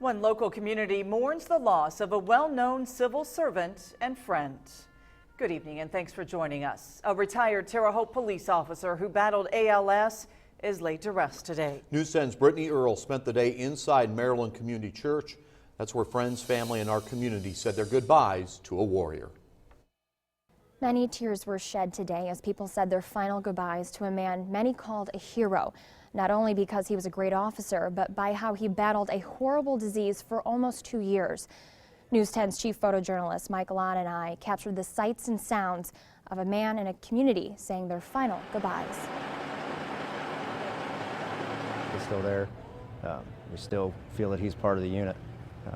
One local community mourns the loss of a well-known civil servant and friend. Good evening and thanks for joining us. A retired Terre Haute police officer who battled ALS is laid to rest today. News 10's Brittany Earle spent the day inside Maryland Community Church. That's where friends, family, and our community said their goodbyes to a warrior. Many tears were shed today as people said their final goodbyes to a man many called a hero, not only because he was a great officer, but by how he battled a horrible disease for almost 2 years. News 10's chief photojournalist Mike Lott and I captured the sights and sounds of a man in a community saying their final goodbyes. He's still there. We still feel that he's part of the unit,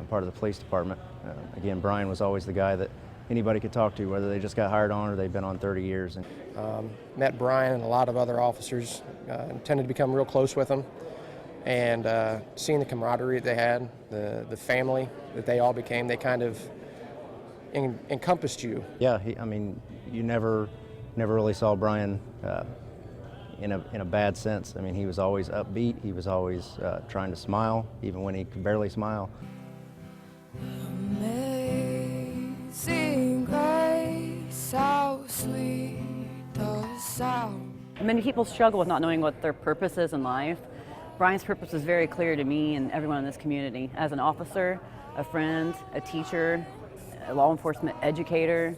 part of the police department. Again, Brian was always the guy that anybody could talk to, whether they just got hired on or they've been on 30 years. Met Brian and a lot of other officers, tended to become real close with them, and seeing the camaraderie that they had, the family that they all became, they kind of encompassed you. Yeah, I mean, you never really saw Brian in a bad sense. I mean, he was always upbeat. He was always trying to smile, even when he could barely smile. Amazing grace, how sweet the sound. Many people struggle with not knowing what their purpose is in life. Brian's purpose was very clear to me and everyone in this community. As an officer, a friend, a teacher, a law enforcement educator,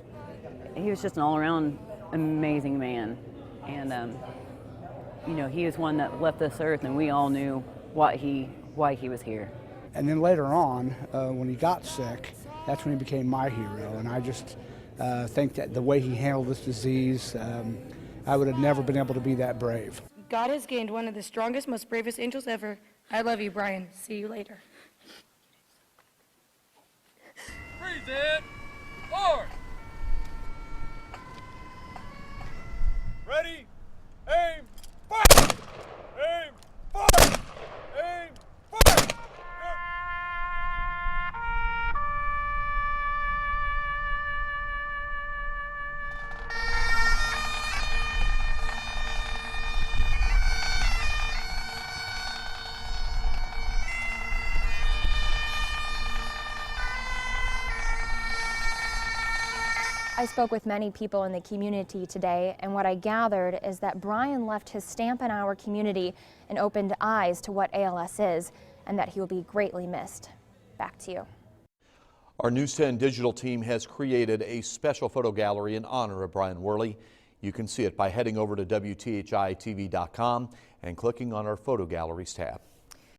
he was just an all-around amazing man. And you know, he is one that left this earth, and we all knew why he was here. And then later on, when he got sick, that's when he became my hero. And I just think that the way he handled this disease, I would have never been able to be that brave. God has gained one of the strongest, most bravest angels ever. I love you, Brian. See you later. Freeze it! Forward! Ready, aim, fire! Aim, fire! Aim, fire! I spoke with many people in the community today, and what I gathered is that Brian left his stamp in our community and opened eyes to what ALS is, and that he will be greatly missed. Back to you. Our News 10 digital team has created a special photo gallery in honor of Brian Worley. You can see it by heading over to WTHI-TV.com and clicking on our photo galleries tab.